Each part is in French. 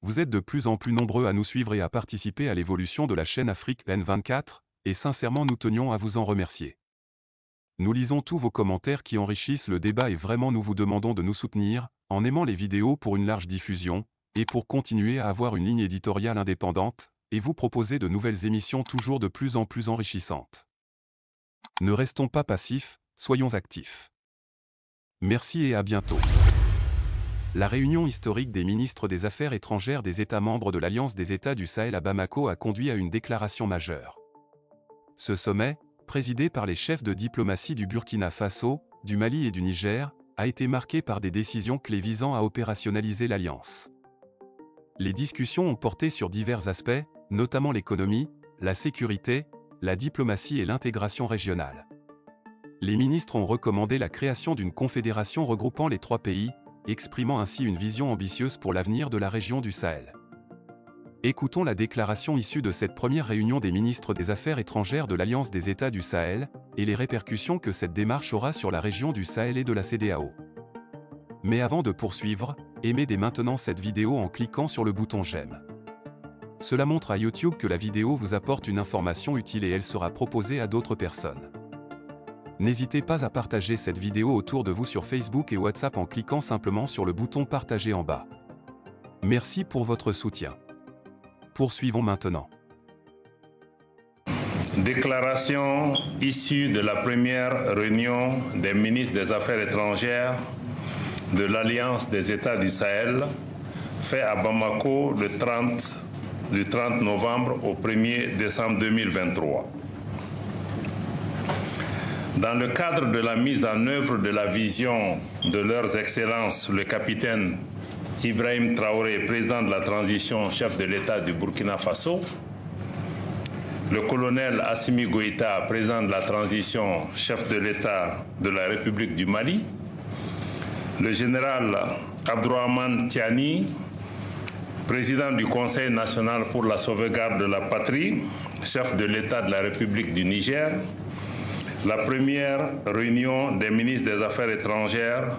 Vous êtes de plus en plus nombreux à nous suivre et à participer à l'évolution de la chaîne Afrique N24, et sincèrement nous tenions à vous en remercier. Nous lisons tous vos commentaires qui enrichissent le débat et vraiment nous vous demandons de nous soutenir, en aimant les vidéos pour une large diffusion, et pour continuer à avoir une ligne éditoriale indépendante, et vous proposer de nouvelles émissions toujours de plus en plus enrichissantes. Ne restons pas passifs, soyons actifs. Merci et à bientôt. La réunion historique des ministres des Affaires étrangères des États membres de l'Alliance des États du Sahel à Bamako a conduit à une déclaration majeure. Ce sommet, présidé par les chefs de diplomatie du Burkina Faso, du Mali et du Niger, a été marqué par des décisions clés visant à opérationnaliser l'Alliance. Les discussions ont porté sur divers aspects, notamment l'économie, la sécurité, la diplomatie et l'intégration régionale. Les ministres ont recommandé la création d'une confédération regroupant les trois pays, exprimant ainsi une vision ambitieuse pour l'avenir de la région du Sahel. Écoutons la déclaration issue de cette première réunion des ministres des Affaires étrangères de l'Alliance des États du Sahel, et les répercussions que cette démarche aura sur la région du Sahel et de la CEDEAO. Mais avant de poursuivre, aimez dès maintenant cette vidéo en cliquant sur le bouton j'aime. Cela montre à YouTube que la vidéo vous apporte une information utile et elle sera proposée à d'autres personnes. N'hésitez pas à partager cette vidéo autour de vous sur Facebook et WhatsApp en cliquant simplement sur le bouton partager en bas. Merci pour votre soutien. Poursuivons maintenant. Déclaration issue de la première réunion des ministres des Affaires étrangères de l'Alliance des États du Sahel, fait à Bamako du 30 novembre au 1er décembre 2023. Dans le cadre de la mise en œuvre de la vision de leurs excellences, le capitaine Ibrahim Traoré, président de la transition, chef de l'État du Burkina Faso, le colonel Assimi Goïta, président de la transition, chef de l'État de la République du Mali, le général Abdourahmane Tiani, président du Conseil national pour la sauvegarde de la patrie, chef de l'État de la République du Niger. La première réunion des ministres des Affaires étrangères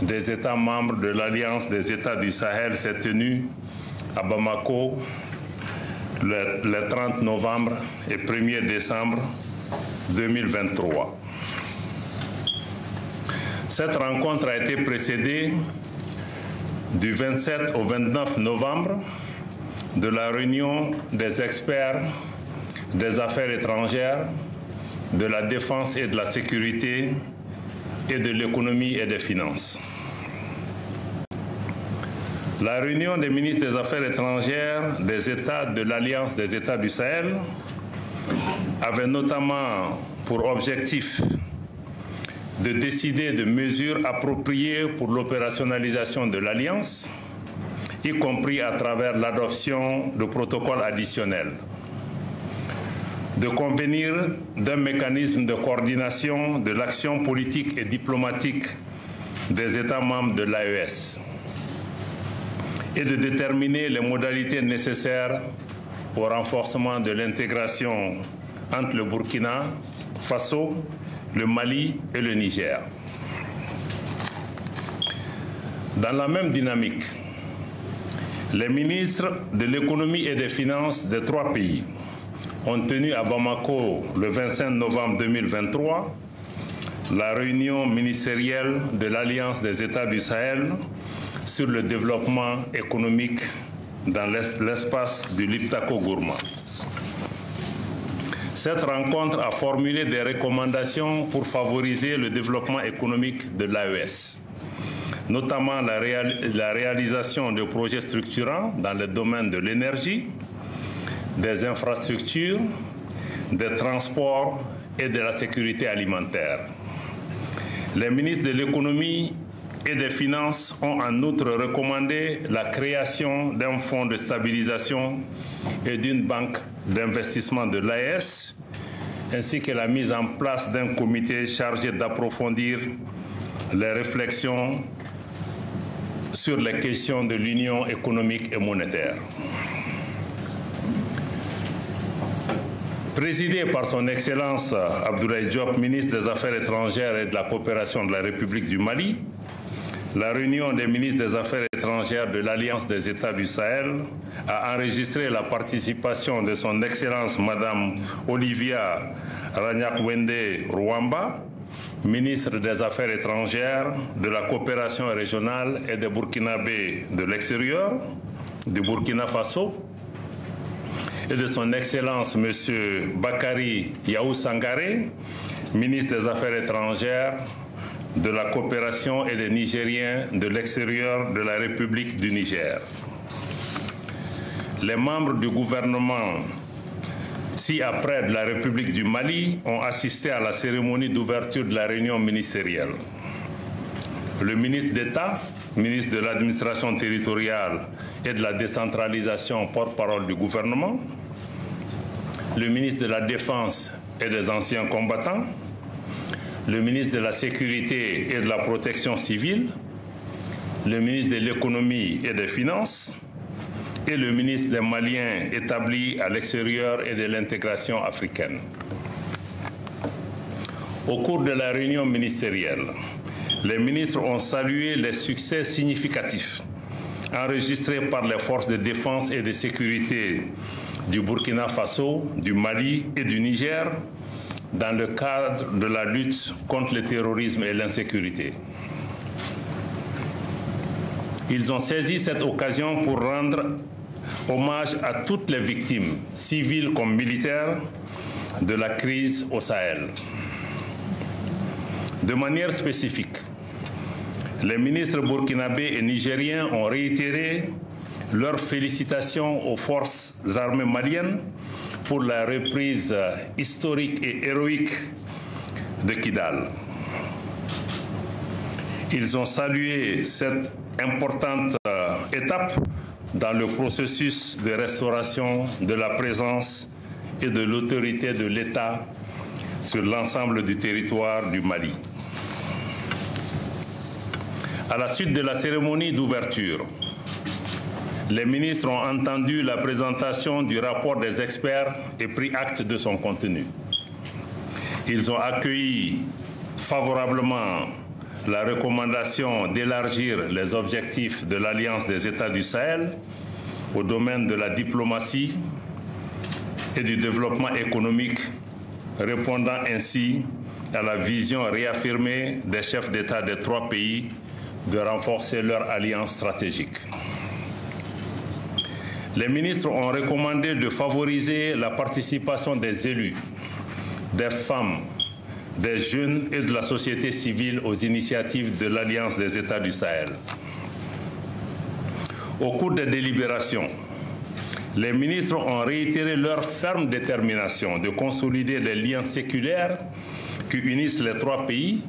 des États membres de l'Alliance des États du Sahel s'est tenue à Bamako le 30 novembre et 1er décembre 2023. Cette rencontre a été précédée du 27 au 29 novembre de la réunion des experts des affaires étrangères, de la défense et de la sécurité et de l'économie et des finances. La réunion des ministres des Affaires étrangères des États de l'Alliance des États du Sahel avait notamment pour objectif de décider de mesures appropriées pour l'opérationnalisation de l'Alliance, y compris à travers l'adoption de protocoles additionnels, de convenir d'un mécanisme de coordination de l'action politique et diplomatique des États membres de l'AES et de déterminer les modalités nécessaires au renforcement de l'intégration entre le Burkina Faso, le Mali et le Niger. Dans la même dynamique, les ministres de l'économie et des finances des trois pays ont tenu à Bamako le 25 novembre 2023 la réunion ministérielle de l'Alliance des États du Sahel sur le développement économique dans l'espace du Liptako-Gourma. Cette rencontre a formulé des recommandations pour favoriser le développement économique de l'AES, notamment la réalisation de projets structurants dans le domaine de l'énergie, des infrastructures, des transports et de la sécurité alimentaire. Les ministres de l'économie et des finances ont en outre recommandé la création d'un fonds de stabilisation et d'une banque d'investissement de l'AES, ainsi que la mise en place d'un comité chargé d'approfondir les réflexions sur les questions de l'union économique et monétaire. Présidé par son Excellence Abdoulaye Diop, ministre des Affaires étrangères et de la coopération de la République du Mali, la réunion des ministres des Affaires étrangères de l'Alliance des États du Sahel a enregistré la participation de son Excellence Madame Olivia Ragnakwende Ruamba, ministre des Affaires étrangères, de la coopération régionale et des Burkinabés de l'extérieur, du Burkina Faso, et de son Excellence M. Bakary Yahou Sangaré, ministre des Affaires étrangères, de la coopération et des Nigériens de l'extérieur de la République du Niger. Les membres du gouvernement ci-après de la République du Mali ont assisté à la cérémonie d'ouverture de la réunion ministérielle. Le ministre d'État, ministre de l'administration territoriale et de la décentralisation, porte-parole du gouvernement, le ministre de la Défense et des anciens combattants, le ministre de la Sécurité et de la Protection civile, le ministre de l'Économie et des Finances et le ministre des Maliens établis à l'extérieur et de l'intégration africaine. Au cours de la réunion ministérielle, les ministres ont salué les succès significatifs enregistrés par les forces de défense et de sécurité du Burkina Faso, du Mali et du Niger dans le cadre de la lutte contre le terrorisme et l'insécurité. Ils ont saisi cette occasion pour rendre hommage à toutes les victimes, civiles comme militaires, de la crise au Sahel. De manière spécifique, les ministres burkinabés et nigériens ont réitéré leurs félicitations aux forces armées maliennes pour la reprise historique et héroïque de Kidal. Ils ont salué cette importante étape dans le processus de restauration de la présence et de l'autorité de l'État sur l'ensemble du territoire du Mali. À la suite de la cérémonie d'ouverture, les ministres ont entendu la présentation du rapport des experts et pris acte de son contenu. Ils ont accueilli favorablement la recommandation d'élargir les objectifs de l'Alliance des États du Sahel au domaine de la diplomatie et du développement économique, répondant ainsi à la vision réaffirmée des chefs d'État des trois pays de renforcer leur alliance stratégique. Les ministres ont recommandé de favoriser la participation des élus, des femmes, des jeunes et de la société civile aux initiatives de l'Alliance des États du Sahel. Au cours des délibérations, les ministres ont réitéré leur ferme détermination de consolider les liens séculaires qui unissent les trois pays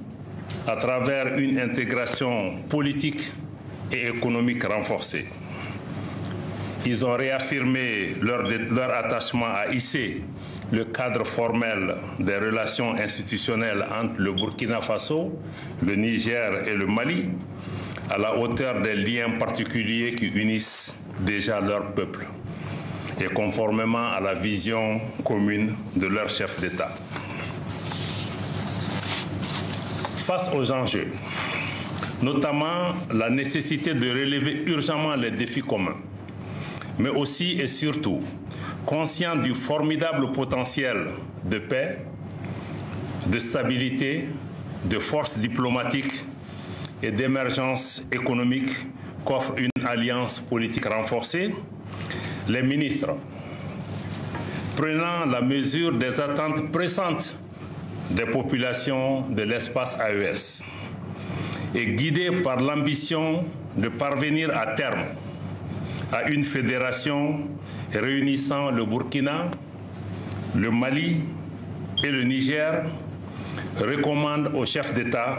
à travers une intégration politique et économique renforcée. Ils ont réaffirmé leur attachement à hisser le cadre formel des relations institutionnelles entre le Burkina Faso, le Niger et le Mali, à la hauteur des liens particuliers qui unissent déjà leur peuple, et conformément à la vision commune de leur chef d'État. Face aux enjeux, notamment la nécessité de relever urgemment les défis communs, mais aussi et surtout conscient du formidable potentiel de paix, de stabilité, de force diplomatique et d'émergence économique qu'offre une alliance politique renforcée, les ministres, prenant la mesure des attentes pressantes des populations de l'espace AES et guidés par l'ambition de parvenir à terme à une fédération réunissant le Burkina, le Mali et le Niger, recommande aux chefs d'État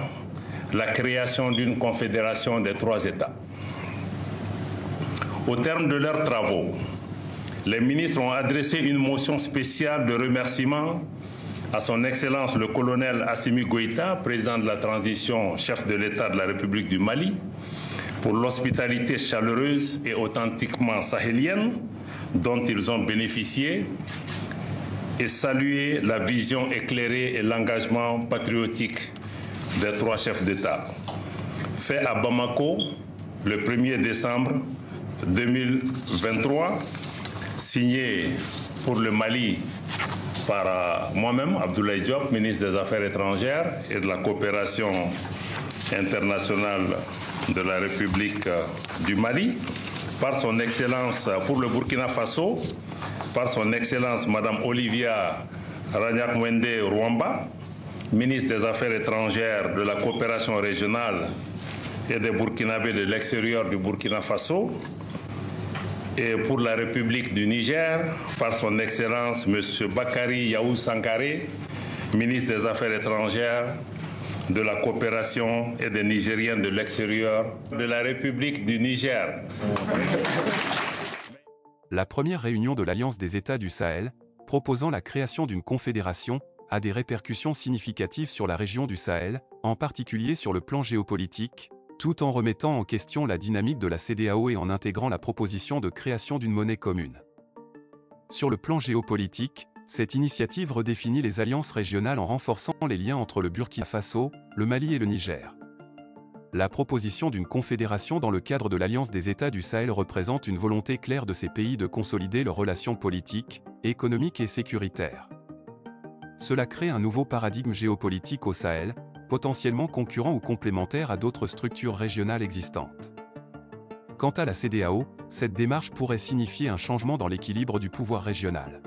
la création d'une confédération des trois États. Au terme de leurs travaux, les ministres ont adressé une motion spéciale de remerciement à son Excellence le colonel Assimi Goïta, président de la transition, chef de l'État de la République du Mali, pour l'hospitalité chaleureuse et authentiquement sahélienne dont ils ont bénéficié, et saluer la vision éclairée et l'engagement patriotique des trois chefs d'État. Fait à Bamako, le 1er décembre 2023, signé pour le Mali par moi-même, Abdoulaye Diop, ministre des Affaires étrangères et de la coopération internationale de la République du Mali, par son Excellence pour le Burkina Faso, par son Excellence Madame Olivia Ragnakwende Rwamba, ministre des Affaires étrangères, de la coopération régionale et des Burkinabés de l'extérieur du Burkina Faso, et pour la République du Niger, par son Excellence M. Bakary Yahou Sankaré, ministre des Affaires étrangères, de la coopération et des Nigériens de l'extérieur de la République du Niger. La première réunion de l'Alliance des États du Sahel, proposant la création d'une confédération, a des répercussions significatives sur la région du Sahel, en particulier sur le plan géopolitique, tout en remettant en question la dynamique de la CEDEAO et en intégrant la proposition de création d'une monnaie commune. Sur le plan géopolitique, cette initiative redéfinit les alliances régionales en renforçant les liens entre le Burkina Faso, le Mali et le Niger. La proposition d'une confédération dans le cadre de l'Alliance des États du Sahel représente une volonté claire de ces pays de consolider leurs relations politiques, économiques et sécuritaires. Cela crée un nouveau paradigme géopolitique au Sahel, potentiellement concurrent ou complémentaire à d'autres structures régionales existantes. Quant à la CEDEAO, cette démarche pourrait signifier un changement dans l'équilibre du pouvoir régional.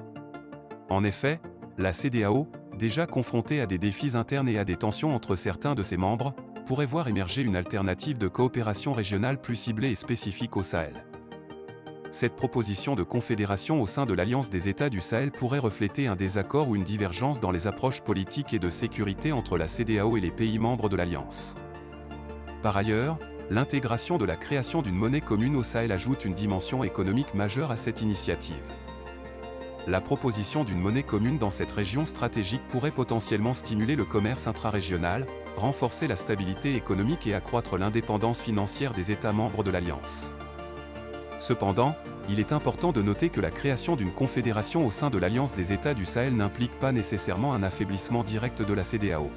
En effet, la CEDEAO, déjà confrontée à des défis internes et à des tensions entre certains de ses membres, pourrait voir émerger une alternative de coopération régionale plus ciblée et spécifique au Sahel. Cette proposition de confédération au sein de l'Alliance des États du Sahel pourrait refléter un désaccord ou une divergence dans les approches politiques et de sécurité entre la CEDEAO et les pays membres de l'Alliance. Par ailleurs, l'intégration de la création d'une monnaie commune au Sahel ajoute une dimension économique majeure à cette initiative. La proposition d'une monnaie commune dans cette région stratégique pourrait potentiellement stimuler le commerce intrarégional, renforcer la stabilité économique et accroître l'indépendance financière des États membres de l'Alliance. Cependant, il est important de noter que la création d'une confédération au sein de l'Alliance des États du Sahel n'implique pas nécessairement un affaiblissement direct de la CEDEAO.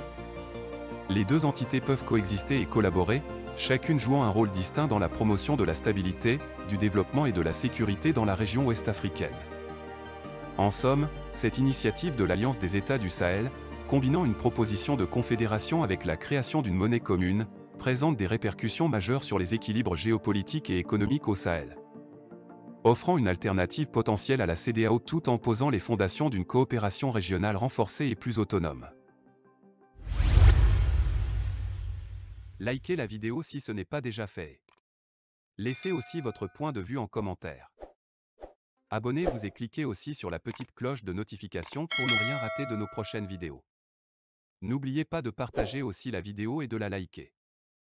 Les deux entités peuvent coexister et collaborer, chacune jouant un rôle distinct dans la promotion de la stabilité, du développement et de la sécurité dans la région ouest-africaine. En somme, cette initiative de l'Alliance des États du Sahel, combinant une proposition de confédération avec la création d'une monnaie commune, présente des répercussions majeures sur les équilibres géopolitiques et économiques au Sahel. Offrant une alternative potentielle à la CEDEAO tout en posant les fondations d'une coopération régionale renforcée et plus autonome. Likez la vidéo si ce n'est pas déjà fait. Laissez aussi votre point de vue en commentaire. Abonnez-vous et cliquez aussi sur la petite cloche de notification pour ne rien rater de nos prochaines vidéos. N'oubliez pas de partager aussi la vidéo et de la liker.